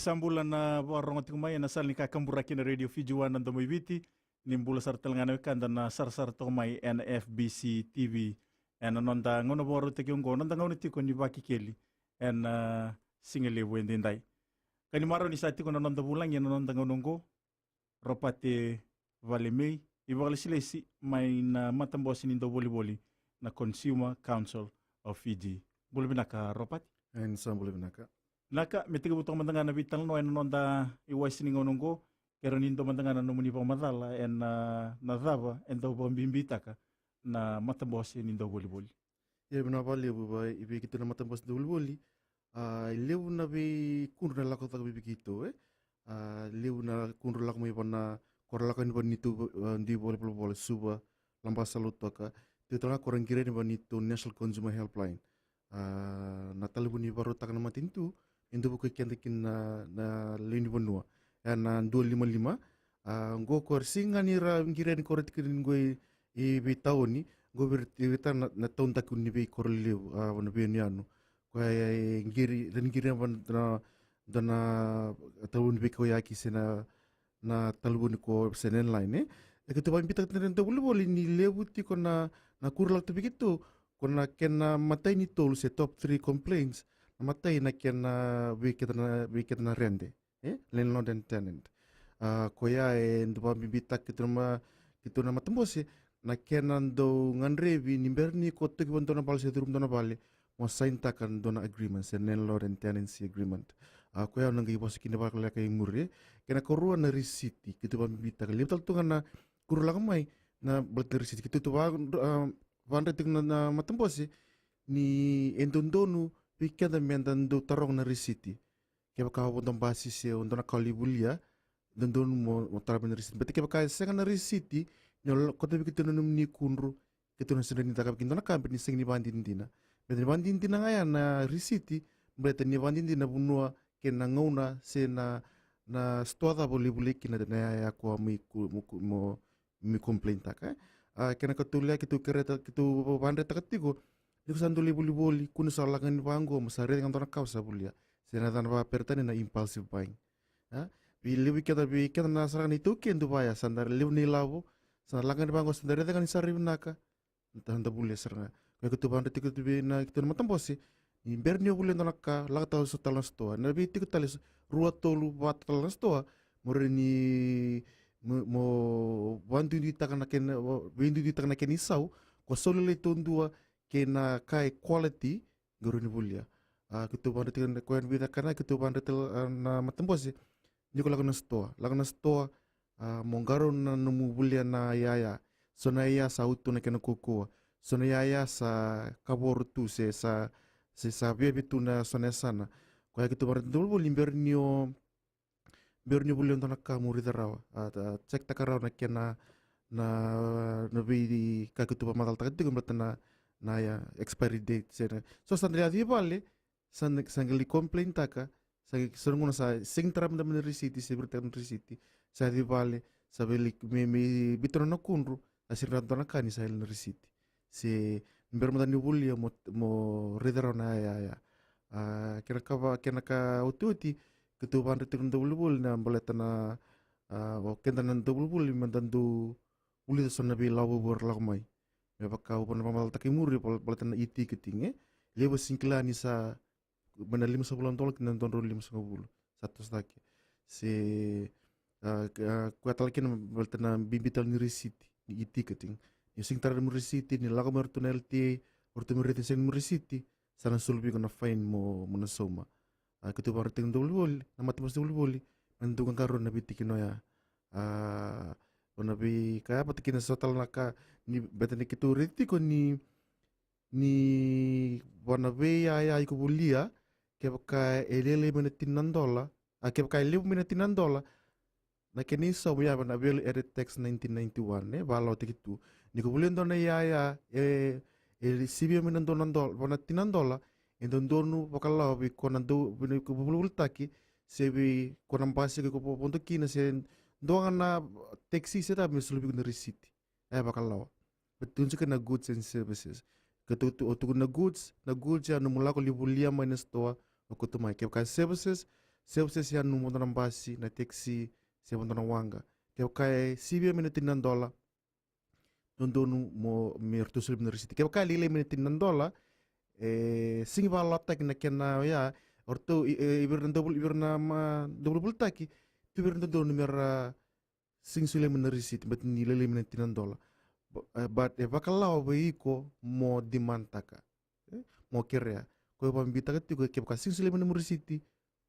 sambulan na warong ating na sal ni kakamburaki na radio Fijuan ng Damoybiti nimbula sartal nga kanda na sarsar to may NFBC TV and anonda ngono boro te kyongo nonda ngono ti ko ni baki keli and singele wendendai kanimaro ni sati ko nonda bulang yan nonda ngono ropate valemei ibali silesi may na matambosin indo boli na Consumer Council of Fiji buli binaka ropati and some buli binaka naka metiga butong mandanga na vital no en nonda iwais ni ngonongo kero nindo mandanga na numuni pa madala en nadava en do bombimbita ka na matambos nindo boli ye bina ba lebu ba ibe kita na matambos boli lebu na be kunru na lako tak bibikito lebu na kunru lako mo ipana korlako ni banito ndi boli suba lamba saluto ka dito na korang kire ni banito National Consumer Helpline na talibu ni baru tak na matintu indo buku kiantikin na lini benua na 255 go kor singa ni ra ngiren koret kirin go I bitaoni go berita na taun takun ni be korleu wana be ni anu ko ngiri dana taun be ko yaki sena na talbun ko senen line ketu ban bitak tenen tabul boli ni lebuti ko na kurlak to begitu ko na ken matai ni tol se top 3 complaints matay na kyan na wicked na rende landlord and tenant koya ndupa bibitak kito na matambos na kyan nando nganrevi nimberni koto kibon na pala sa turum na pala mo sign takan do na agreement sa landlord and tenancy agreement koya nang gibos kinabal kala kay muri kena koruan na receipt kito pa bibitak lital to na kurula kamay na balik na receipt kito to vanretik na matambos ni endondonu Pikian dan do tarong na risiti. Kaya baka puntang basis untuk na kalibulia dan do mo tarap na risiti. Berarti kaya baka sengan na risiti nyol kota begitu na ni kunru kita na sendiri takap kita na kamper ni seng ni bandin dina. Berarti ni bandin dina ngaya na risiti berarti ni bandin dina bunua kena ngauna se na stoa boleh kena na ya ko mi complain tak kena ketulia kitu kereta kitu bandre takatigo Iko santo boli kuno salakan pango masare dengan tona kausa bulia. Senatan pa pertani na impulsive buying. Bili wikata na saran itu kian tu baya sandar liu ni lavo salakan pango sandare dengan isari naka. Tanda bulia saranga. Kaya kutuban reti kutubi na kitu na matamposi. Imbernio bulia tona ka lagata so talan stoa. Na bi tiku talis rua tolu wat talan stoa. Morini mo bantu di takana ken bindu di takana ken isau ko solo le tondua kena kai quality guru ni bulia kitu ban retil koen bida kana kitu ban retil na matembos nyuko lagna stoa mongaro na numu bulia na yaya sona ya sautu na kena koko sona yaya sa kabor tu se sa bebe tu na sona sana ko kitu ban retil buli bernio bulia na kamuri darawa cek takaraw na kena na bi ka kitu ba matal takati ko na ya expiry date sena so sandria di vale sangali complain taka sarunguna sa sing tram da receipt se bertan receipt sa di vale sa beli me bitro na kunru asirna na kani sa el receipt se bermada ni bulia mo redero na ya kena ka ututi ketuban return da bulbul na boletana kenda na bulbul mandandu uli sona bi lawo bor lagmai baka upon pamal takimuri polatan iti keting lebo singkla ni sa manalim sa bulan tolak nan tonro lim sa bulu satu stake se kuatalkin polatan bibital ni receipt ni iti keting using tar ni receipt ni laga mertunel ti orto merete sen receipt sana sulbi kona fine mo nasoma ketu barting dulu na matmas dulu nandukan karon na bitikin ya Onabi kaya pati kinasotal naka ni beta ni kitu riti ko ni wanabe ya iko bulia kaya baka elele $10 kaya baka $11 na kinisa mo ya na bill edit text 1991 balo tikitu ni ko bulia ndona ya sibio $10 wana $10 endondonu bakala bi ko nando ko bulultaki sebi ko nambasi ko ponto kina sen doang na taxi seta mesulbi na receipt bakal lawa betul na goods and services ketu na goods ya numula ko libulia minus toa ko to mai services se se anu mo na basi na taxi se mo na wanga ke kai sibia minutin nan dola dondonu mo mertu sul university ke kai lile minutin nan dola sing ba latak na kena ya orto ibirna ma double bultaki tu ibirna donu mera sing sule university but ni lile minutin nan dola but bakalau beiko mo dimantaka mo kerea ko pambita ke ko ke sing sule university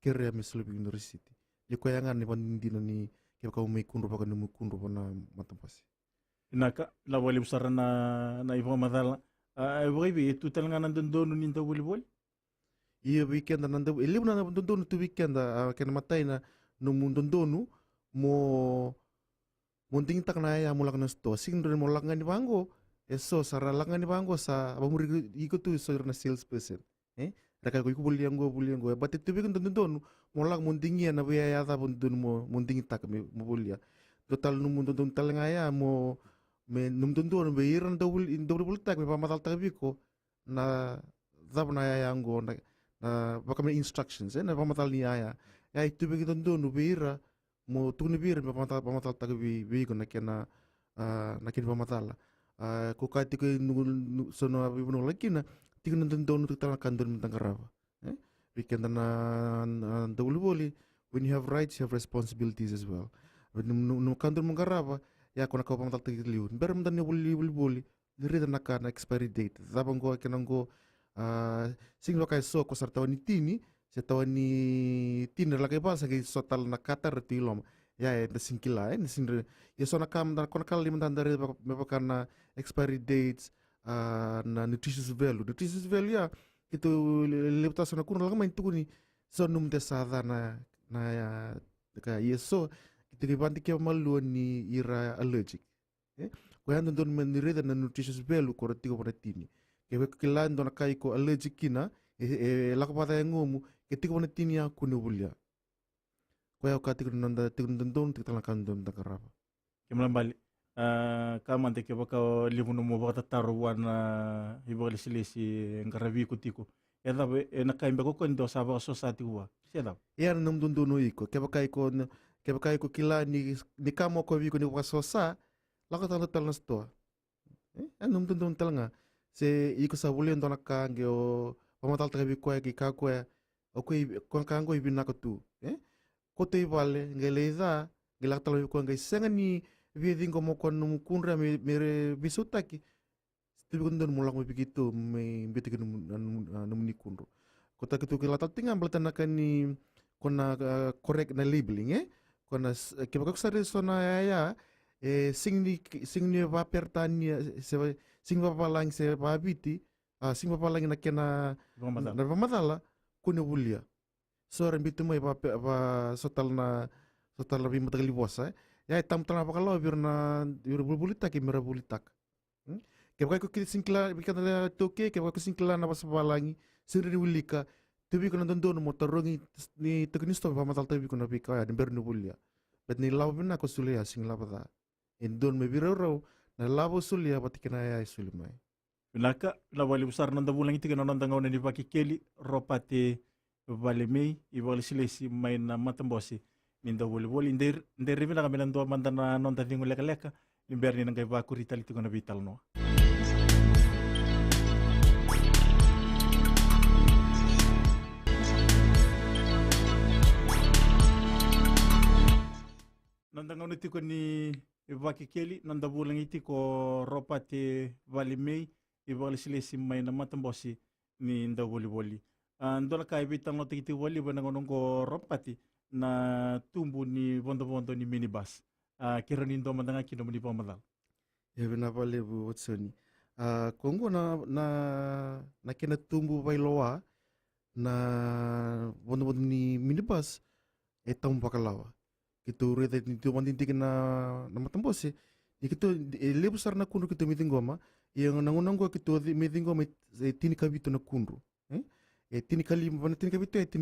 kerea meslo university ni ko yangan ni pandino ni ke ka umay kunro pa kanu kunro pa na matampasi Inaka la wali besar na ibu madala. Ibu itu telangan nandun ninda volleyball. iya weekend na nanda elimu na dondonu tu weekend kena matai na no mundondonu mo munting tak na ya mulak na sto sing do mo lak ngani bango eso sara lak ngani bango sa abamuri iko tu so na sales person raka ko buliango but tu weekend dondonu mo lak munting ya na biya ya ta bundun mo munting tak mo bulia total no mundondon talanga ya mo me num dondonu be iran double tak me pamatal tabiko na dab na ya yango na baka may instructions na pamatal ni aya ya itu begitu dondonu be ira mo tukni bir me pamatal tagabi ko na kena na kin pamatal ko kati ko sono abi no lakina tikun dondonu tukta kandun tangkaraba weekend na double boli when you have rights you have responsibilities as well no kandun mangkaraba ya kona ko pamatal tagaliun ber mdan boli diri na kana expiry date zabang ko kenango sing lo kay so ko sartawan ni tini sa tawan ni tini lagay ba sa sotal na katar tilom ya na singkila na sing ya so nakam na kona kalim dandare mapakana expiry dates na nutritious value ya itu leptas na kuno lang main tukuni so num te sada na ya ka yeso itu kibanti kya maluan ni ira allergic kaya don menireda na nutritious value ko ratiko pa tini kaya kilan don kai ko allergic kina lakapata yang ngomu ketiko pa tini ya kuno bulya kaya kati ko nanda tikun don tikalakan don takarapa Kemlan balik. Kaman te keba ka limu mo baka taruan na ibali silisi ngarabi ko tiko. Eda be nakaimba ko kondo sa baka society wa. Siya daw. ya nam don dono iko kaya kai ko kila ni kamo ko ko ni wasosa lakata tal na sto nam don talanga se iko sa bulion don nakange o pamatal tagabi ko ki ka ko ko kango ibina ko tu ko te vale ngeleza ngelaktal ko ngai sengani viedingo mo kon num kunra mere bisutaki tibi kun don mulak mo begitu me bitik num ni kunro kota kitu kilata tinga belatan ni kona correct na labeling kona kebak sare sona ya sing ni va pertania se sing va palang se va biti sing va palang na kena na pamatala kuno bulia so ren bitu mai va sotal lebih matagali bosa ya tam tana pakalo birna bulitak mera bulitak kebak ko singkla bikata toke kebak ko singkla na pasapalangi sirri ulika tubi ko nandun mo tarongi ni teknisto pamatal tubi ko na bika ni bernu bulia bet ni law bina ko sulia sing labada indon me biraro na labo sulia batikina ya sulimai Naka la wali besar nanda bulang itu kena nanda ngawan ni paki keli ropate vale mei ibali silesi main na matambosi ninda volleyball indir rivi na kami nando mandana nonda tingo leka imberni nang kaiba kurita itu kena vital no. Nanda ngawan itu ni paki keli nanda bulang itu ko ropate vale mei ibali silesi main na matambosi ni nda volleyball. Ndola kai bitang no tiki wali ba nangonong ko ropati na tumbu ni bondo ni minibus. Kira nindo mandanga kino ni pamadal. ya bina pale bu watsoni kongo na kena tumbu bailoa na bondo ni minibus etam pakalawa kitu rete ni tu mandintik na matambose ikitu lebu sarna kundu kitu mitingoma yang nangonong kitu mitingoma tini kabito na kundu tini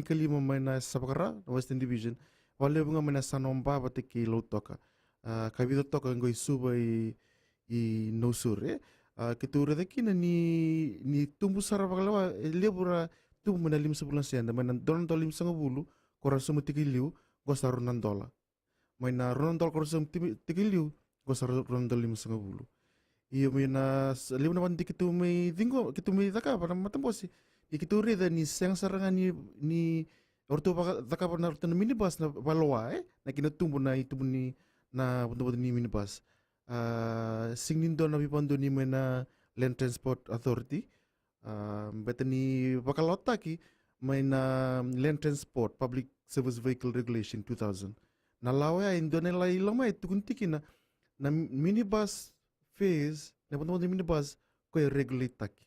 kalima main na Sabakara Western Division wale bunga main na Sanomba batiki Lautoka kabito toka ngoi suba i nosur kitu redeki na ni tumbu sarabakalawa lebura tumbu na 5 bulan sianda main don 5 bulu kora sumu tikiliu gosa $2. May na $2 kora sumu tikiliu gosa $2.50. Iyo may na liu naman di kitu may dinggo kitu may taka para matambosi. Ikitu rida ni seng sarangan ni orto taka na orto na minibus na balawa na kinatumbo na itubo ni na punto ni minibus. Singin do na bipando ni may na Land Transport Authority. Beta ni bakalota ki may na Land Transport Public Service Vehicle Regulation 2000. Na lawa indo na ilang may tukuntiki na minibus phase na punto ni minibus ko regulate taki.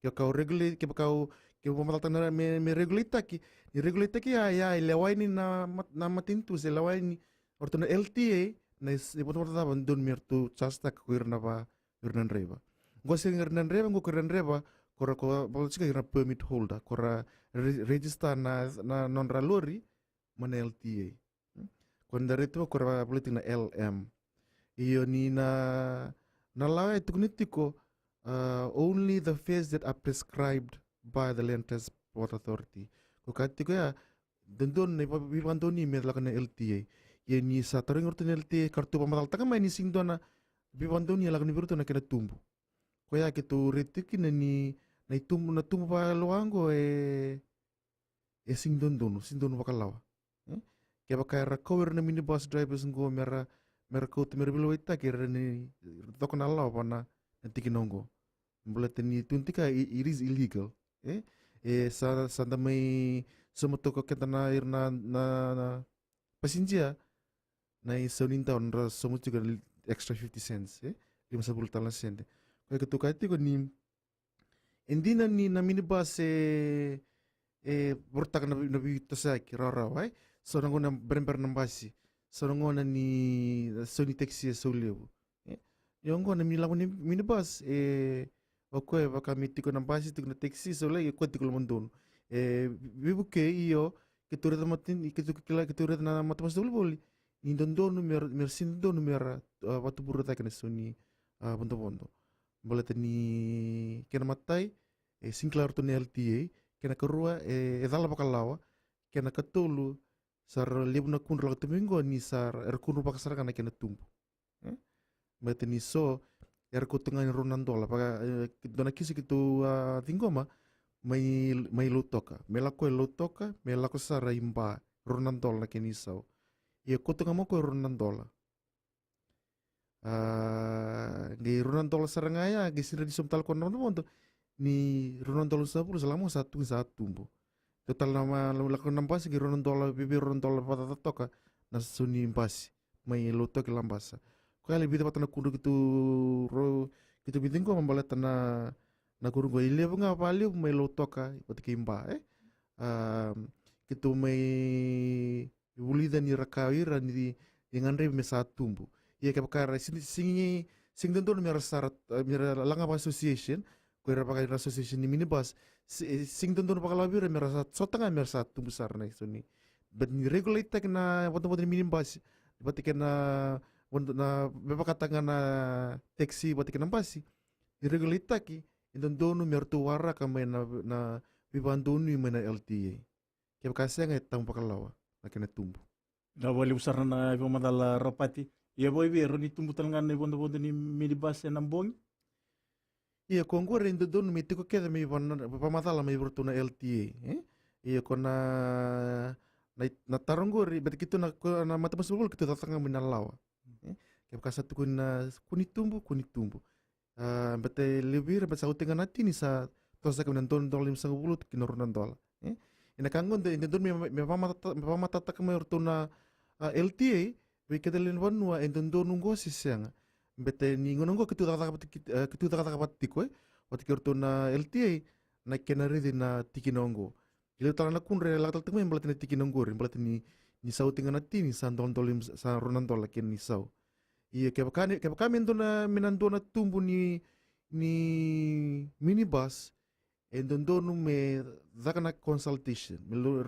Kau regulate kau pematalatan na me regulate taki ni regulate taki ya lewai ni na matintu se lewai ni orto na LTA na punto don mertu chasta kuirna ba irnan reba go se irnan reba go irnan reba kora ko bolsika irna permit holder kora register na non ralori mana LTA kon dari tu kora politik na LM iyo ni na lawai tukunitiko only the fares that are prescribed by the Land Transport Authority. Ko katiko ya dendon ne bibanto ni medlakan na LTA. Ye ni sa taring orto na LTA kartu pamatal taka mai ni singdo na bibanto ni lakan ni biruto na kena tumbu. Ko ya kitu retiki na ni na tumbu pa loango singdon singdon bakalawa. Kaya baka recover na minibus drivers ngo mera ko tu mera bilo ita kira ni tokon Allah pa na tikinongo. Boleh teni tuntika it is illegal. Sa may sumuto ko kita na irna na passenger na isonin taon ra sumuto ka extra 50 cents. 50 talang sente. Kaya ketuka itu ko ni hindi na ni na minibus bortak na bito sa kirara wai. So nango na beremper nambasi. So nango na ni Sony taxi soleo. Yung ko na milago ni minibus Oke, baka mitiko ng basi tiko na taxi so lagi ko tiko lumondon. Bibuke iyo kitura matin kitura na matamas dulu boli. Ni dondo numer mersindo numer watu buru ta kana suni bondo. Bola tani kena matai singklar to LTA kena kerua edala bakalawa kena ketulu sar libna kun rak tumingo ni sar kun bakasar kana kena tumbu. Matani so ko tengah $2 paga dona kisi kitu tingoma may lutoka melako lutoka melako sara imba $2 na kinisau ye ko tengah mo ko $2 di $2 sarangaya gisira di somtal ko na mo ni $2 sapul selama satu bo total nama lako nampas gi $2 bibi $2 pada toka na suni impasi may lutoka lambasa kaya lebih dapat na kudu gitu biting ko mambalat na kudu ko ile nga pali may lotoka ipati kimba gitu may ulida ni rakawira ni yang andre me satumbu ya kapakara sing dendon mera sarat mera langa association ko era pakai association ni minibus sing dendon pakalabira mera sotanga mera satumbu sarna isuni but ni regulate tak na foto-foto ni minibus ipati kena na bepakatanga na taxi bati ka nambasi irregulita ki indon mertu wara ka may na bibandonu may na LTA kaya kasi nga itang pakalawa na kinatumbo na wali usar na ibang madala ropati iya boy biro ni tumbutal nga na ibang ni minibus yan ang bong iya kung ko rin doon may tiko kaya may pamatala may bertu na LTA iya ko na tarong ko rin ba't kito na matamas bubul kito tatanga minalawa kaya kasat ko na kunitumbu bete lebih rapat sa utingan natin sa tosa kami ng $2.50 kinarunan $1 inakangon de indon may pamatatak may orto na LTA we kadalin wanwa indon nunggo sisang bete ni ngonongo kitu takakapat tiko wat orto na LTA na kenari din na tikinongo ilo tala na kun re lakal tengme balat ni tikinongo rin balat ni sa utingan natin sa $2 sa $2 kin ni sao iya kaya kami minando na tumbo ni minibus doon may zaka na consultation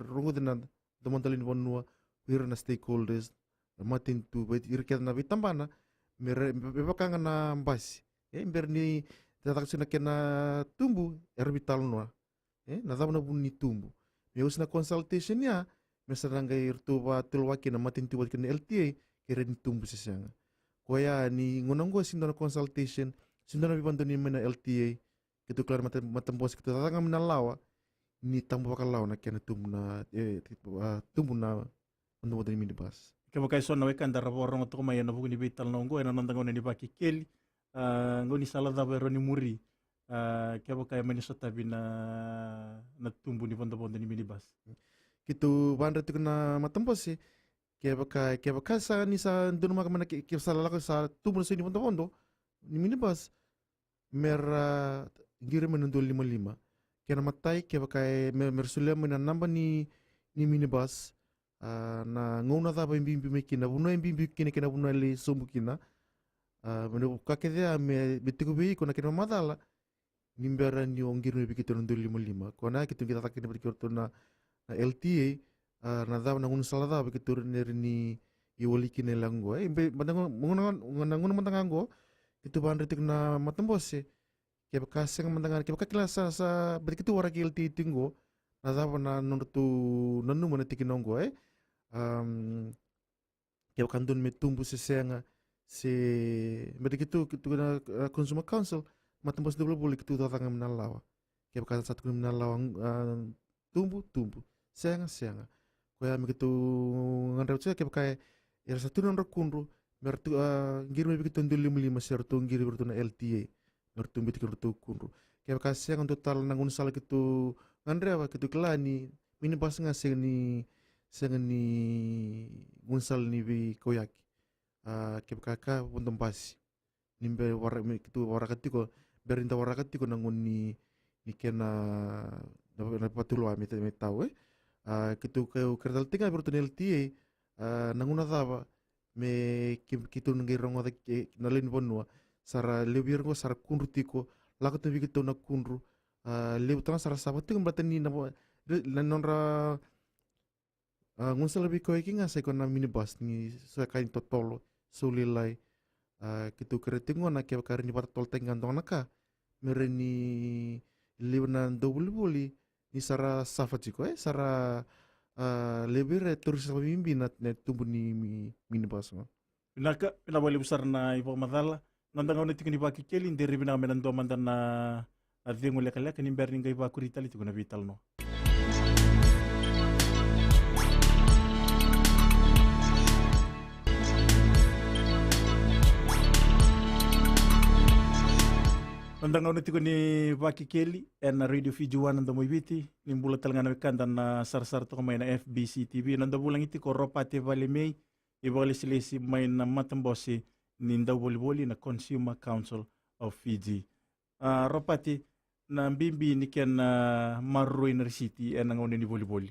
rungo din na dumantalin wanwa wir na stakeholders matin tu bet irket na bitamba na bebakanga na bus imber ni tatak sina kena tumbu erbital no na dama na bun ni tumbu may us na consultation ya meseranggai irtuwa tulwaki na matin tuwat kena LTA kira ni tumbu sesanga koya ni ngonongo sindona consultation sindona bibantu ni mena LTA kitu klar matam bos kitu tatanga mena lawa ni tambu bakalaw na kena tumbu na tumbu na untuk ni minibus. Kaya kay so nawe kan dara borong to kumaya na buku ni bital na ngo ena nontango ni baki keli ngo ni sala da bero ni muri kaya kay mani so tabi na tumbu ni bondo ni minibus. Kitu bandra tu kena matam bos kaya baka sa ni sa dono makamana kaya sala lako sa tumbu sa ni bondo ni minibus mera gira menundul 55 kaya matai kaya baka mersulia mena namba ni minibus na ngona taba imbimbi mekina buno imbimbi kina kina buno le sombu kina meno kakede me betiku bi kona kina madala nimbera ni ongiru bikito ndo 55 kona kitu kita takina bikito na LTA na daba na ngona sala daba bikito ni iwoli kina lango imbe madango ngona madango kitu bandre tikna matambose kaya bakaseng madangan kaya bakakila sa bikito wara LTA tingo na daba na nontu nanu mana tikinongo kaya kandun may tumbu sesenga si begitu kitu na consumer council matambos double buli kitu tatanga menalawa kaya kata satu kena menalawa tumbu senga kaya begitu ngandau kaya kaya era satu nang kunru mertu ngiri begitu ndul 55 sertu ngiri bertu na LTA mertu begitu bertu kunru kaya kasih yang total nangun salah kitu ngandau kitu kelani minibus ngasih ni ngunsal ni bi koyaki kebkaka untung pasi nimbe kitu warakati ko berinta warakati ko nangun ni kena na patulwa me tahu kitu kertal tinga bertu LTA nanguna taba me kitu ngi rongo nalin bonua sara lebir ko sara kunru tiko lakatu bi kitu na kunru lebu tang sara sabat tinga batani na nonra ngunsal lebih kau ikinga saya kena minibus ni saya kain totolo sulilai kitu keretingo na kaya kari ni tol tengan tong naka mereni liwnan double buli ni sara safat jiko sara lebih turis pemimpi na tumbuh ni minibus no. Pinaka pinabali besar na ipo madala nandang ni tikini baki keli ndiri bina menan do mandan na adingo lekala kanin berning kay bakurita itu kuna vital no. Nandang ni tikuni baki keli na radio Fijuan nanda mo ibiti nimbula talaga na kanda na sar to kamay na FBC TV nanda bulang iti ko ropate valimay ibali silesi may na matambosi ninda boli na Consumer Council of Fiji. Ropati na mbimbi ni ken Maruin City nang ni boli.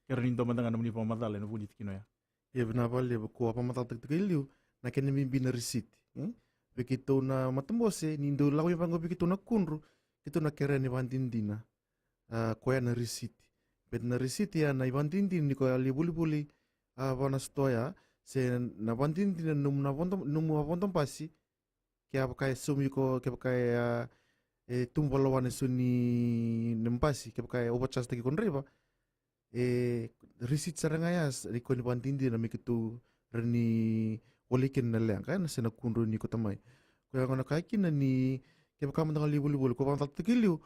Kaya nindo mandang ano ni pamadala na bunit kinoya. Ya benabal ya ko apa matal tegeliu na ken mbimbi na receipt. Begitu na matembose nindo lawi pango begitu na kunru itu na kere ni bandindina koya na receipt bet na receipt ya na bandindin ni koya li buli wana stoya se na bandindina num na pasi kaya kaya sumi ko kaya tumbalo wana suni nempasi kaya obat chasta ki konreba receipt sarangayas ni ko ni bandindina mikitu reni walikin na lang kan sa nakunro ni ko tamay kaya nga nakakin na ni kaya baka mga libo-libo ko pang tatigiliw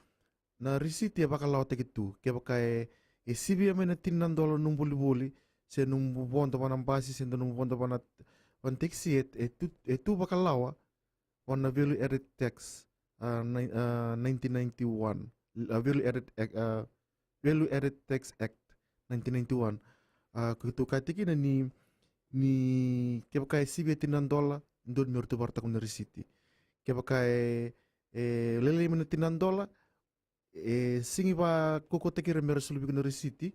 na receipt ya baka lawa tigitu kaya baka CBM na $10 nung buli-buli sa nung bubuan pa ng basis sa nung bubuan pa na taxi ito baka lawa on na value added tax 1991 value added tax act 1991 kito katikin na ni kaya kaya CBT $10 doon mertu barta ko na receipt kaya kaya lele mo na $10 singi pa kuko tekir mer sulubi ko na receipt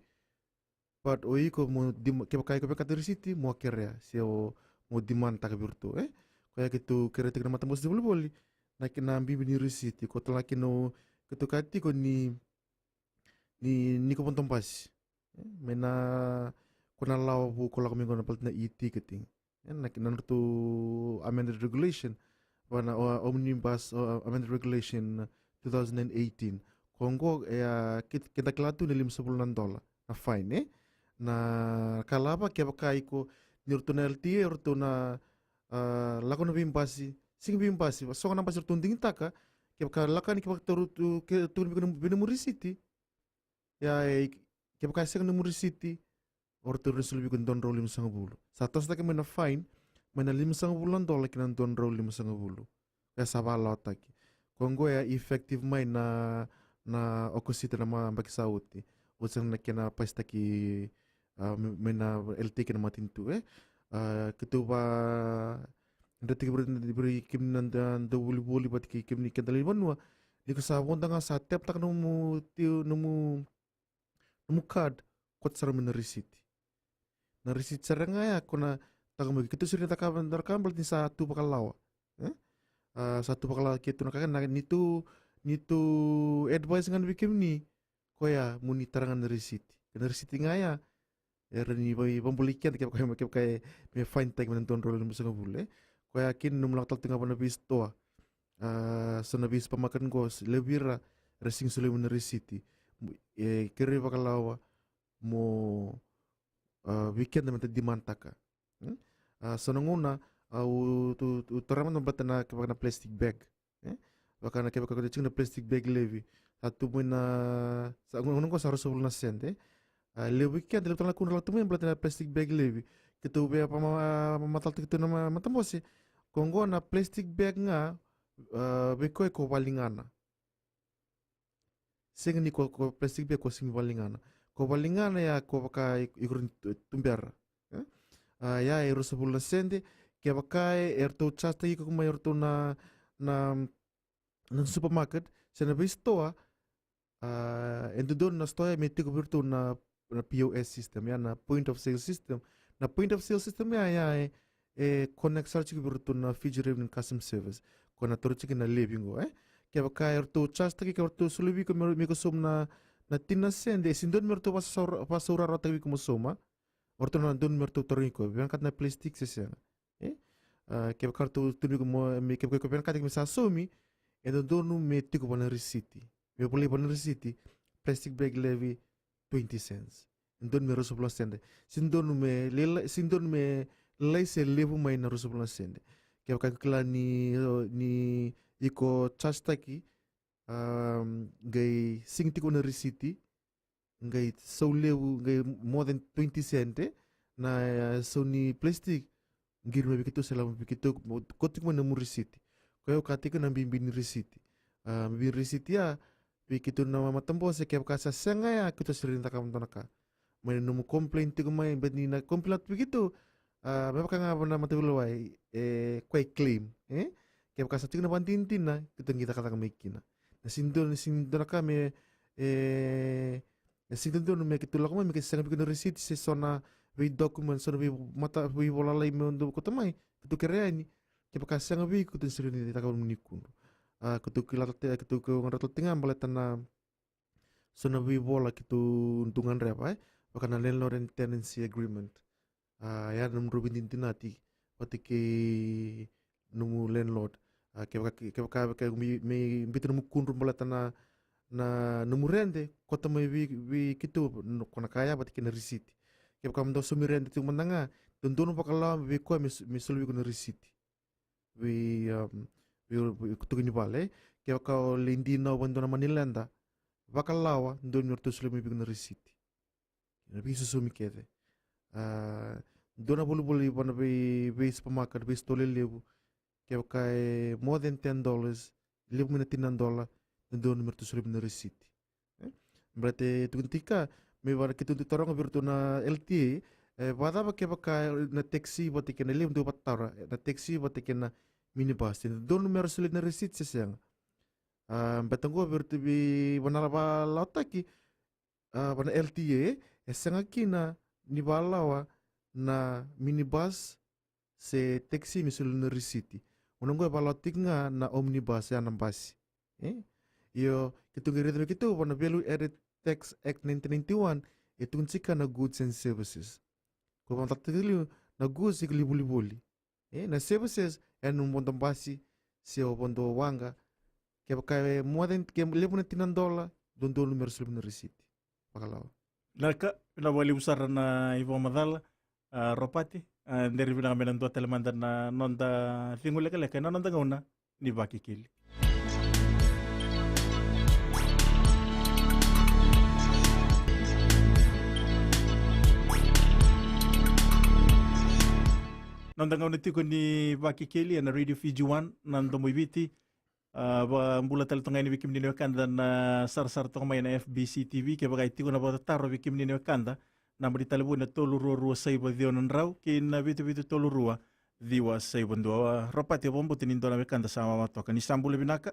but oi ko mo kaya kaya ko kata receipt mo kere sio mo demand ta birtu kaya kitu kere tekir mata mos boli na kinambi ni receipt ko talaki no kitu kati ko ni ko pontong pas mena kuna law bu ko kami na palit na e-ticketing yan nakinan to amended regulation wana omnibus amended regulation 2018 Kongo kita kelatu ni $50 na fine na kalapa que vai ko nirto na LTA orto na lako na bimbasi sing bimbasi so na pasir tunding taka que vai lakan que vai toru que tu binu murisiti ya que vai sing no murisiti orto resul bi don rol 5 satos taka mena fine mena 5 dolar que nan don rol 5 ya sabala taki kongo ya effective mai na okosita na mambaki sauti usang na kena pasta ki mena LT kena matin tu ketua ndati beri kim nanda buli bat ki kim ni kendali manwa di kasabon tanga satep tak nomu tiu nomu card kot sar mena receipt na receipt saranga ya kona tagamu kitu suri takaban darkam berarti satu pakalawa satu pakalawa kitu nakakan nitu advice ngan bikim ni koya muni tarangan receipt kena receipt ngaya ni boy pembulikan kayak me fine tag menonton role number 5 ko yakin numlak tal tengah pana bis toa sana bis pemakan gos lebira racing sule men receipt kere bakalawa mo weekend men di mantaka sononguna au tu teraman batana kepakana plastic bag bakana kepakana cing na plastic bag levi satu mena sa ngunung ko harus 10 sen lewi kia dalam tanah kuno lalu belatih plastik bag lewi kita ubah apa matal itu nama matam bosi Kongo na plastik bag nga beko ko balingana sing ni ko plastik bag ko sing balingana ya ko pakai ikurin tumbiar ya eru 10 sente ke pakai erto chasta iko mayor to na supermarket sana bistoa endo don na stoya meti ko virtu na POS system ya na point of sale system ya connect search ki virtu na Fiji Revenue Custom Service kona torchi ki na living ke ba erto chasta ki erto sulubi ko mi ko som na tina sende sindon merto pasura rota ki ko soma orto na don merto toriko biangkat na plastic sesya ke ba kartu tubi ko mi ke ko biangkat ki sa somi endo donu meti ko na receipt me boleh benar receipt plastic bag levy 20 cents ndon me roso plus sende sindon me laise levu mai na roso plus sende ke ka kala ni iko chasta ki gai singti ko na receipt gai so levu gai more than 20 cents na so ni plastic ngir me bikitu selama bikitu kotik mo na mu receipt ko katika na bimbini receipt bimbini receipt ya bikitu nama matambo se kaya kasa senga ya kita sering tak kamu tanaka main nomu komplain tiga main beni na komplain begitu memang kan apa nama tu luai kue claim kaya kasa tiga na bantintin na kita kata kami kina na sindon kami sindon me kitu lakukan me kisah bikin receipt se sona we dokumen sona we mata we bola lai me untuk kota mai kitu kaya ini kaya kasa ngabi kita sering tak kamu menikun ketuk ngarat tinggal baletana sona bi bola kitu untungan repa bakana landlord and tenancy agreement ya num rubin tinati patiki numu landlord ke me bitu numu kunru baletana na numu rende kota mai bi kitu kona kaya patiki na receipt ke kam do sumi rende tu menanga tundunu pakala bi ko misul bi kuna receipt bi kutukin ni vale que ka lindi na wando na manilanda bakalawa ndo nyorto sule mi bigna receipt na bisu sumi kede ndo na bulu bana be supermarket be stole lebu que ka more than $10 lebu mina $10 ndo nyorto sule mi receipt berarti tukuntika me war kitu torong virtu na LTA wada ba ke ka na taxi botike na lebu ndo patara na taxi botike na minibus don numero sulit na receipt sesang batanggo bertubi banala lautaki bana LTA esanga kina ni balawa na minibus se taxi misul na receipt unonggo balatik nga na omnibus ya nambasi yo kitungiri kitu bana Value Added Tax Act 1991 itong sika na goods and services ko bantatili na goods ikli na services num bondo basi se o bondo wanga que more than que levo na $10 don numero sul na receipt pakalawa Naka pinawali usara na ivo madala ropati nderi vina kamena ndo telemanda na nonda thingule kale na nonda ngauna ni baki kili. Nonda ngauna tiko ni baki kili na Radio Fiji 1 na ndo moiviti mbula talatonga ni wikim nini kanda na sar tong may na FBC TV kaya bagay tiko na bata taro wikim nini kanda na maritalabo na tolurua sa iba diyo ng raw kin bitu tolurua diwa sa iba dua rapati bombo tinindo na kanda sama matoka ni sambula binaka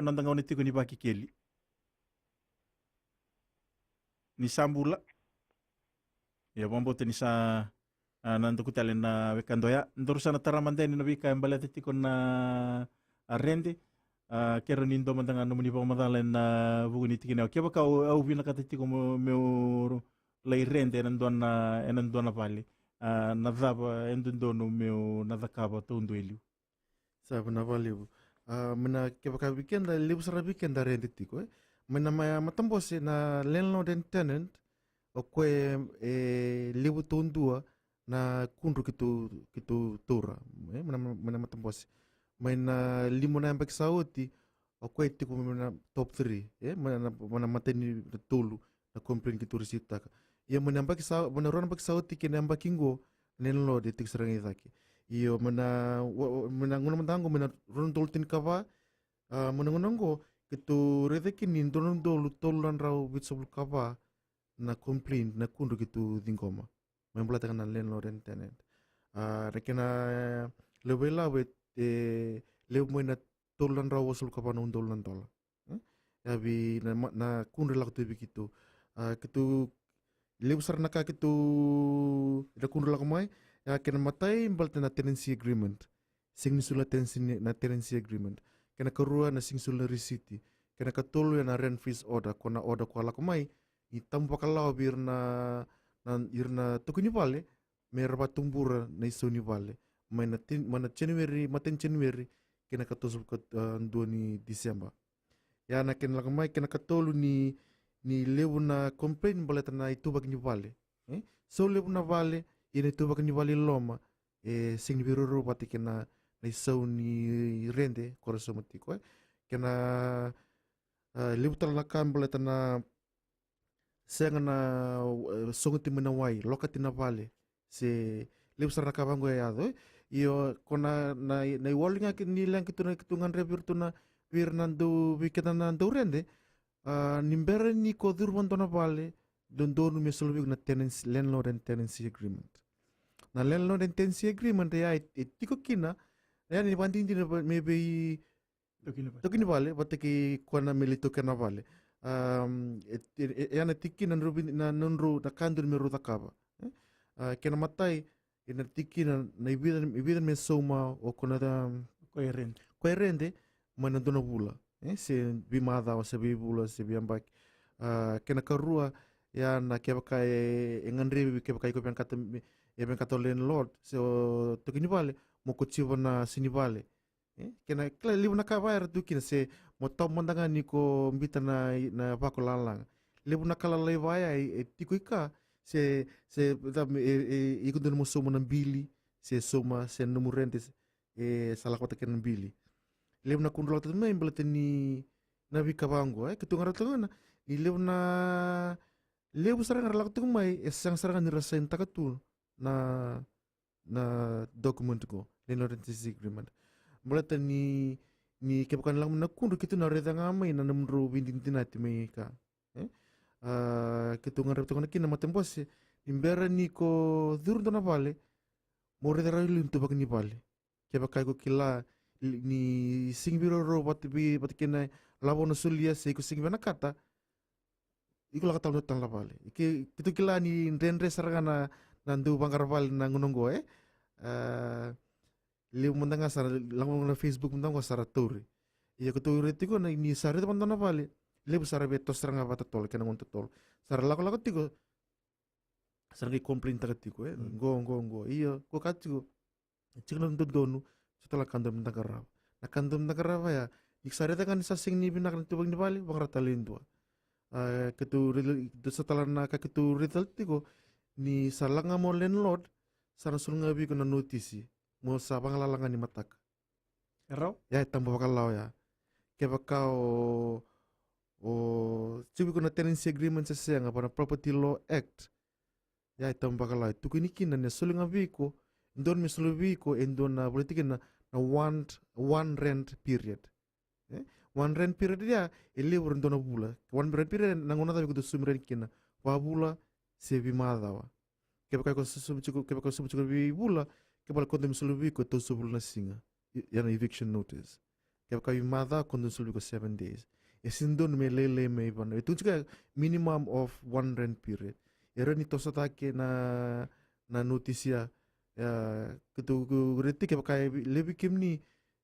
nanda ngaw ni tiko ni baki keli ni sambula ya bombo tinisa nando kutale na wekandoya ndoro sana taramandeni na wika embalete tiko na rende kero nindo mandanga no munipa madalen na buguni tikina keba ka au vina kata tiko meu lai rende enandona vale na dava endono meu na dakaba tondo eliu sabe na valeu mena keba ka weekenda libu sara weekenda rende tiko mena matambose na landlord and tenant o kwe libu tondua na kundu kitu tora mana matambose mana limo na ambek sauti o kwe tiku mana top 3 mana mateni tolu na complain kitu risita ya mana ambek sauti mana ron ambek sauti kene ambek ingo nenlo de tik serang izaki iyo mana nguna mantango mana ron toltin kava mana ngunango kitu redeki ni donon dolu tolan raw bitsobul kava na complain na kundu kitu dingoma membelatakan na landlord and tenant rekena lebela wet leu moina tolan raw wasul kapa na undolan tola yabi na kundu lak tu bikitu kitu leu sarnaka kitu ida kundu lak mai ya kena matai imbalta na tenancy agreement sing nisula tenancy agreement kena kerua na sing sula receipt kena katolu na rent freeze order kona order kwa lak mai itam pakalau bir na irna tukuni vale merba tumbura na isoni vale mana January maten January kena katosul kat ni December ya na kena lakamai kena katolu ni lewu na complain baleta na itu bagni vale so lewu na vale ina itu bagni vale loma sing biruru pati kena na isau ni rende korosomotiko kena lewu talakam baleta na senga na songuti menawai lokati na vale se lebsar na kabango ya do iyo kona na iwalinga ni lang kitu na kitungan review tu na wir nandu wiketa nandu rende nimbere ni ko durban na vale dondonu mesolvi na tenancy landlord and tenancy agreement na landlord and tenancy agreement ya tiko kina ya ni banding din maybe tokini vale bataki kona melito kana vale yana tiki na nunru na kandur me ruta kaba kena matai ina tiki na ibidan me soma o kona da koerende mana dona bula se bimada o se bibula se biambak kena karua ya na keba kai enganri keba kai ko ben kata landlord so tokini vale mo kochiva na sini vale kena kla libu na kabair tu kina se mo tom mandanga ni ko mbita na bako lalang libu na kala levaya tiko ika se ikundun mo soma ng bili se soma se numurentes salah kota kena bili libu na kundula tu me imbalate ni na bikabango kitunga ratungana ni libu sarang ralak tu mai sang sarang ni rasain takatul na document ko landlord agreement mulata ni kebukan lang na kundu kitu na reda ngamay na namro bindin tinati may ka kitu nga repto na kina matembos imbera ni ko durdo na vale mo reda rayo to bak ni vale kebakay ko kila ni singbiro ro pati kina labo na sulia se ko singba na kata iko la kata tan la vale kitu kila ni rendre sarana nandu bangkar vale na ngunongo liu mendanga sara langon na Facebook mendanga sara turi iya kuturi tiko na ni sara teman tana vale liu sara betos seranga bata tol kena ngon tol sara lako tiko sara ki komplain taka tiko go iya ko katiko ciklan donu setelah kandom mendanga rava na kandom mendanga rava ya Iksareta kan sasing ni binak ni tubang ni bali bang ratalin tua. Setelah nak ketu result tiko ni salanga mo landlord sana sulunga bi kuna notisi mo sabang lalanga ni matak. Erau? Ya tambo bakalau ya. Keba kau cibi kuna tenancy agreement sesang apa na property law act. Ya tambo bakalau. Tukini kina ne sulunga bi ko ndon mi sulu bi ko endon na politik na one rent period. One rent period dia ele urundona bula. One rent period nangona tabi kudu sumren kina. Wa bula sebi madawa. Keba kau subucuku bi bula keba kondom sulubi ko to subul na singa. Yana eviction notice. Keba kau mada kondom sulubi ko 7 days. Esindon me lele me ibana. Itu juga minimum of one rent period. Era ni tosa take na notisia ketu reti keba kau lebi kimni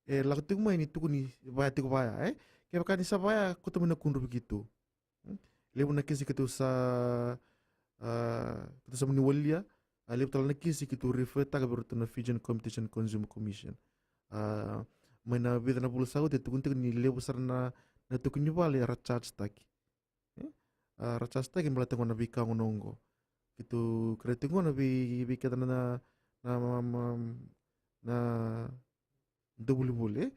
lakutuk mai ni tukuni baya tiku baya kaya kani sa baya kutu mina kundu begitu lebu nakisi ketu sa muni walia lebu tala nakisi ketu refer taga berutuna Fijian Competition Consumer Commission maina bida na bulu saud tukun ni lebu sarana na tukuni bali racharge taki racharge taki mbala tengo na bika ngonongo ketu kretengo na bika na double boleh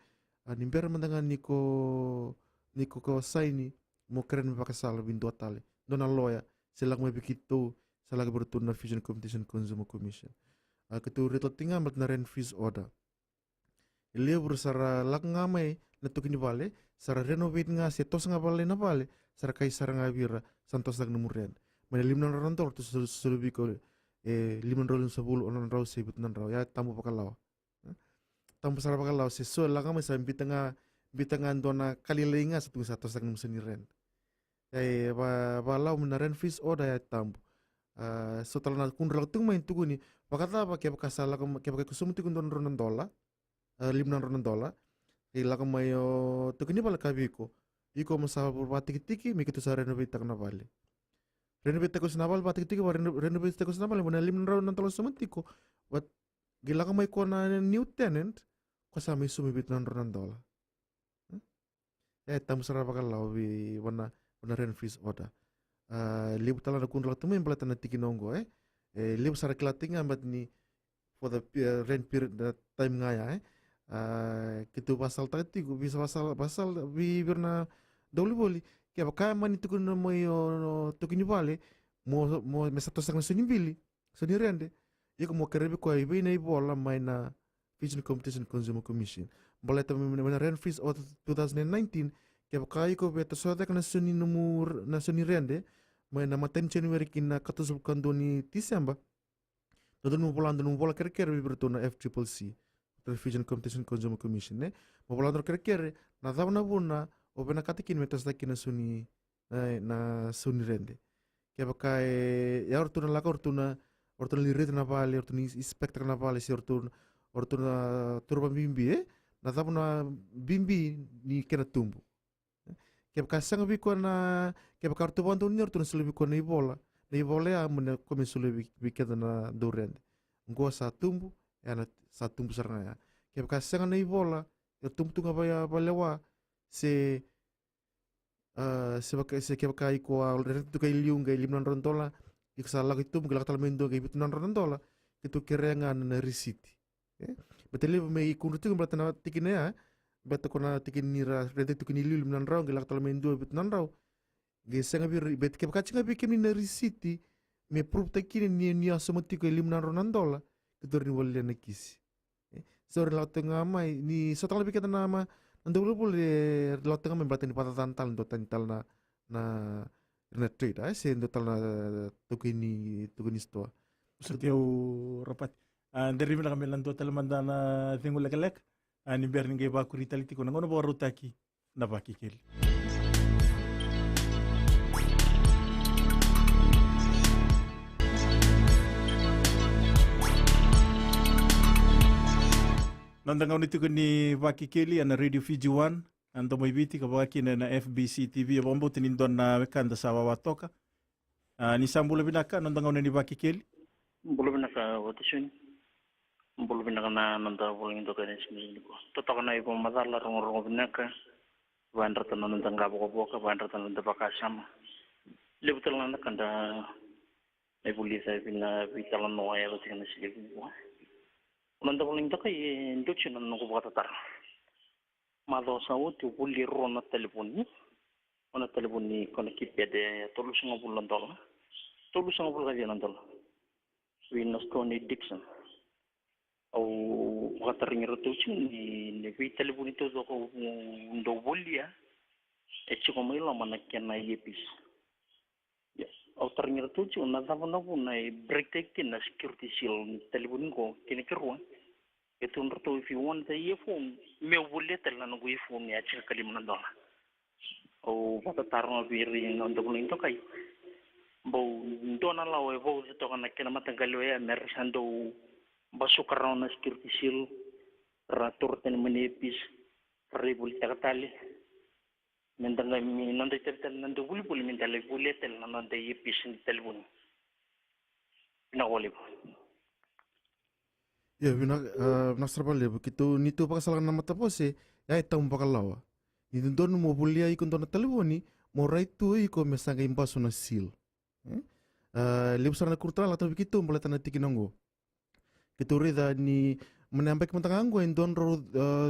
nimber mandangan niko saini mo keren pakasal bin dua tali dona loya selag may begitu selag bertun na Fijian Competition Consumer Commission ketu reto tinga mat na rent freeze order ile bersara lag ngamai na tukini bale sara renovate nga setos nga bale na bale sara kai sara nga bira santos lag numuren mana limnan rantol tu sulubi ko limnan rolun sabul onan raw sebut nan raw ya tamu pakalaw tampo sara bakalau sesuai lah kami sampai bitanga dona kali lenga satu sang seniren. Balau menaren fees oda ya tampo. Setelah nak kundral tung main tugu ni, bakata apa kaya bakasala kaya bakusum tugu don $2 $5. Ila kamayo tugu ni bala kabiko. Iko masalah berbati tiki mikitu sa renovate tak na bale. Renovate ko sinabal bati tiki renovate ko sinabal mana $5 sementiko. Wat gila kamay ko na new tenant kasama sumibit ng $2. Tamu sarap bakalaw wana rent freeze order. Libu tala na kundral tumo yung palatan na tikinongo libu sarap kilatinga bat ni for the rent period that time nga ya kitu pasal tadi ko bisa pasal bibir na dawli boli kaya baka man ito kuno mo yung tukini bali mo mesatosak na sunibili sunirende iko mo kerebe ko ibe na ibola may na Fijian Competition Consumer Commission. Boleh tahu mana rent freeze of 2019 kaya kaya ko beto soda kana suni numur na suni rende may na maten January kina katusub kando ni December. Dodon mo bola kere berto na FCCC the Fijian Competition Consumer Commission mo bola kere na daw na buna o bena katikin metas na kina suni na suni rende. Kaya kaya ya ortuna lirit na bali ortuna inspector na bali si ortuna turban bimbi na tapo na bimbi ni kena tumbu kaya kasang bi ko na kaya kartu bantu ni ortuna sulubi ko na ibola ya muna kome sulubi biketa na durende ngo sa tumbu ya na sa tumbu sarana ya kaya kasang na ibola ya tumbu tunga balewa se kaya kai ko rent tu kay liung kay $5 ikasala itu mungkin talmendo kay $7 itu kerengan na risiti betul may kunrutu kung na tikin na ya beto ko na tikin nira rente tu kinili $5 gilak talmendo $7 gesa nga bir bet kaya kacing nga bikin na risiti may proof takin niya sumati ko $5 ito rin wala na kisi so rin lahat nga may ni so takal bikita na ma nandang lupo lahat nga may bata ni patatantal do tantal na trade sen do tal na tukini sto Sa tiyaw rapat. Dari mina kami lang total manda na tingul lekalek. Ni berning kay ba kuritaliti ko nangono ba rutaki na pakikil. Nandang nito ko ni Bakikeli ana Radio Fiji 1 anto mo ibiti kabaki na FBC TV abambo tinindon na kanda sa wawatoka. Ni sambula binaka nandang ni Bakikeli. Belum nak votation, belum nak na nanda boleh itu kan sini. Total na ibu masalah rong binaka, Bandar tanan tangga boka bandar tanan bakasam. Lebetul nana kanda ay bulisa pina vitalan no ay lo tingna sili ko. Unanda ko linda kay induction nan ko batatar. Mado sa uti buli ro na telepon ni kono kipede tolu sunga bulan dola. Tolu sunga bulan kaya nan dola. Winos Tony Dixon. Au makataring rotucin ni telepon itu ko ndo buli ya. Echi ko may laman na yepis. Ya, au taring rotucin na tama na po na break na security seal telepon ko kinikiruan. Ito nrto if you want the earphone, me buli tel na nung earphone ya chika kaliman dola. Au matatarong biri ng dobuling to kay. Bo dona lawe bo ito ka nakinamatanggalo ya merisando basok around na security seal rator ten manipis ribul takatali mendanga mi nanda tertel nanda buli mendale buli tel nanda yipis ni telbun na wali Ya, nasrabal ya begitu nitu pakasalan nama tapose ya itam pakalawa. Itu don mo bulia ikon don telefoni mo raitu iko mesanga imbaso na seal. Lebsar na kurtala atau begitu mulai tanah tikinongo. Kita reda ni menambah kementangango yang don ro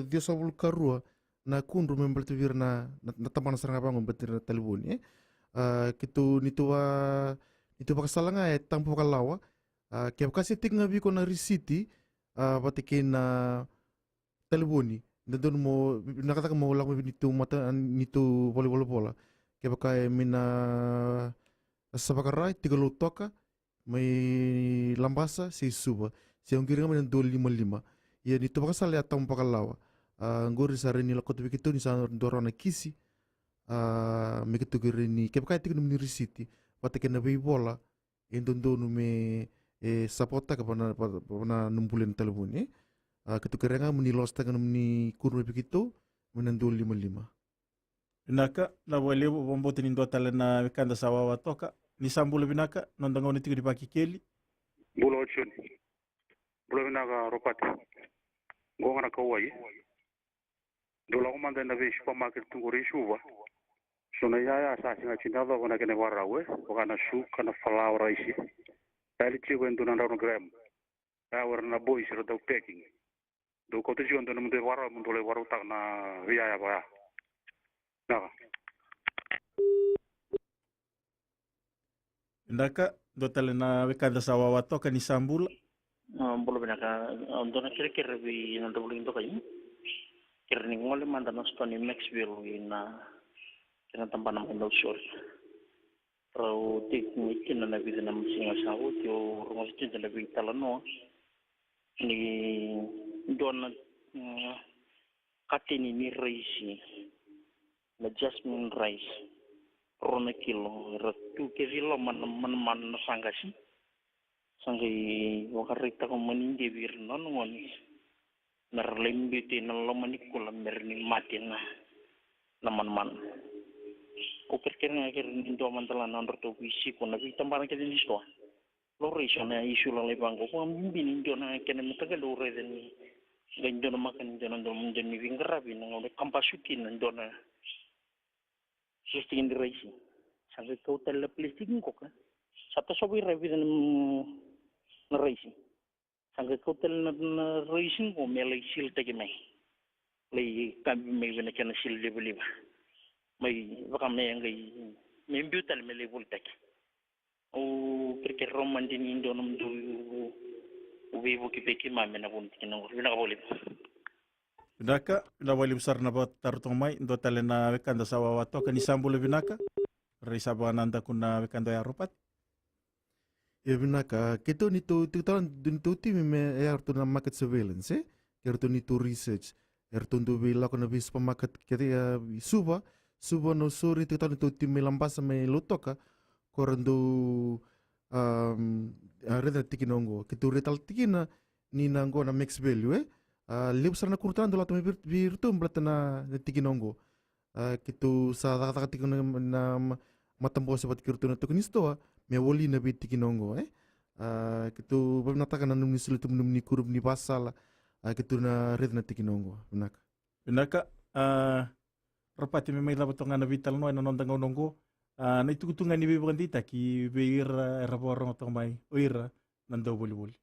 dia sabul karua na kundu membeli tu na taman serang apa ngombetir telefoni. Kita nitu pakasalanga ya itam pakalawa. Kaya kasih tinggal biko na risiti. Patikin na telefoni dan mo nakataka mo lang nito mata nito bola kaya kaya mina sabakarai 30 toka may lambasa si suba si ang giringa may 255 ya nito pakasal ya tang pakalawa ngori sa rin nila koto bikito ni sa doro na kisi may kito girini kaya kaya tikin ni risiti patikin na bola indon me sapota ka pana numpulin telepon ketika renga menilos tangan meni kurun begitu menandul 55 Binaka na wale bombote ni ndota na kanda sawa watoka ni sambule binaka nondanga ni tigri paki keli bulo chun bulo binaka ropati ngona kawai dola ko manda na be supermarket tunguri shuba sona ya sa singa chinda ko na kene warawe ko kana shu kana flower isi tali chigo endo na gram war na boys ro do packing do ko to jondo na munde waro le waro tak na riya ya ba na ndaka ndota na kanda sawa watoka ni sambula bolo binaka dona kira bi na dobuling to kay kira ni ngole manda na Stony Maxwell na kina tampan ng short. Pero teknik na nabi na singa sahot yo rumos din na nabi talano ni don katini ni rice na jasmine rice rona kilo ratu kilo man sangasi sangai wakarita ko manindi bir non ngoni narlembi tin lo manikula merni matin na man o perché non è che non mantala non roto visi con la vita ma anche di sto lo risone isu la le banco con bini dona che ne metaga lo re den gandona makan dona dom den mi vingra bin ngone kampasuki dona sistin di reisi sangue ko tel plastic ko ka sata sobi revi den na reisi sangue ko tel na reisi ko mele sil tege mai le kambi me vena kana sil le beliba may baka may imbutal may level tech o perché roman din indo nam do ubi ki peki mame na bunti kinang wala ka boleh ndaka na wali besar na bat tarutong mai ndota na kanda sawa watoka ni sambule binaka risa bananda kuna kanda ya rupat ya binaka kito nito ti me erto na market surveillance erto nito research erto ndo bila ko na bis pamakat kaya suba no suri tu tau tu tim lambasa me lotoka korando reda tikinongo kitu retal tikina ni nango na max value lebsar na kurtan do lato virtu mblatana tikinongo kitu sa taka tikino na matambo sa pat kirtu na tukinisto me woli na bit tikinongo kitu babnata kana num ni sulu tum ni kurub ni basala kitu na reda na tikinongo binaka rapati may labat nga na vital no ano nondang nongo na itugutungan ni bibukan dita ki beira era borong to may oira nando buli.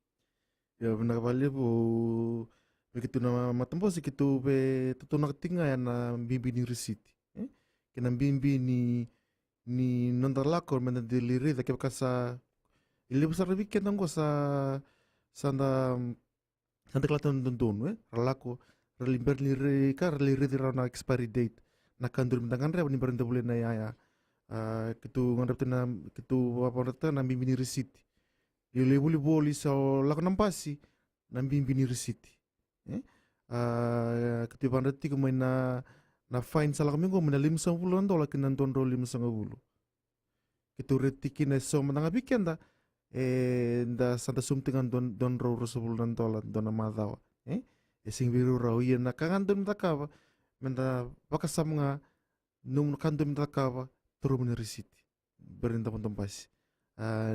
Ya nakabali po begitu na matembos ikitu be tutunak tinga ya na bimbi ni risiti. Kena bimbi ni nondarlako mena deliri da kasa ile besar weekend nanggo sa sanda sanda kelatan dondon ralako relimber liri ka liri na expiry date na kandur mentangan re ni berenda boleh na ya kitu ngarep na kitu apa rata na bimbi ni risiti. Ile boli so lako nampasi na bimbi ni risiti. Kitu bandati kumai na fine salah kami ko mana $50 kinan $50. Kitu retiki na so menanga bikin da da santa sumtingan don ro $10 don amadawa sing biru raw yen na kangan don takava menda bakasam nga nung kandom takava turu men risiti berinda pon pas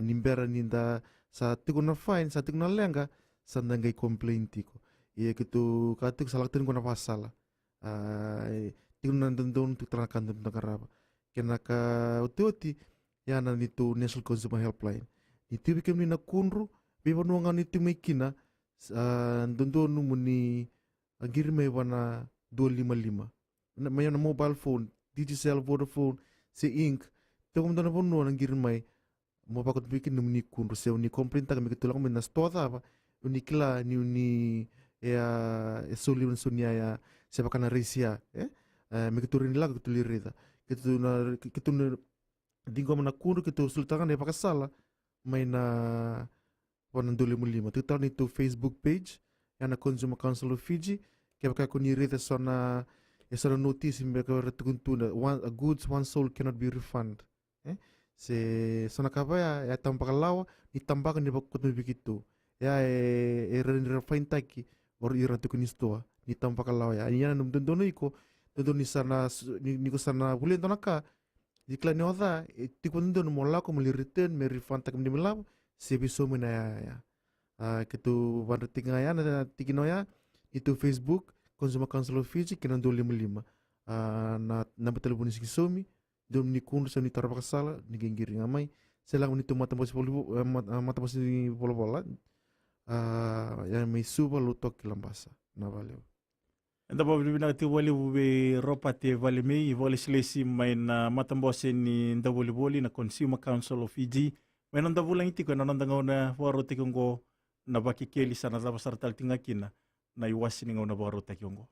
nimbera ninda sa tiguna fine sa tiguna lenga sanda ngai complain tiko iya kitu katuk salah tin ko na pasala tiguna don tu terakan don takaraba kena ka ututi yana nitu National Consumer Helpline itu bikin ni nakunru biba nuangan itu mekina dondo numuni agirme wana 255 maya na mobile phone Digicel Vodafone si ink to kum dona ponu ang girmay mo bakot bikin numuni kunru se uni complain ta kami kitulak men na stoda ba unikla ni soli sunya ya sebakana risia mekiturin lag kitulirida kitu dingko mana kunru kitu sultangan ya pakasala may na 155. Tutar nito Facebook page yan na Consumer Council of Fiji kaya baka kunirita so na notice mbeka retukuntuna a goods one soul cannot be refunded se so nakabaya ya tampakalawa itambakan ni bakut bikitu ya refine taki or iratukunistua ni tampakalawa ya yan numdono iko dodo ni sana ni ko sana bulen tonaka dikla ni oda tikundo mo la ko mali return me refund tak mnimla se biso mena ya kitu bandar tinga ya na tikino ya itu Facebook Consumer Council of Fiji kena 255 na betelefon si somi dom ni kun sa ni tarapa kasala ni genggiring amai selang ni tu mata pos ni bola ya mai suba lutok kilambasa na valeu. Enda ba bibina ti wali ube ropa te vale me vole slesi mai na matambose ni ndaboli na Consumer Council of Fiji mai nanda bulang iti ko na nanda ngona waro te kongo na bakikeli sana zaba sartal tinga kina na iwasi ni ngona waro te kongo.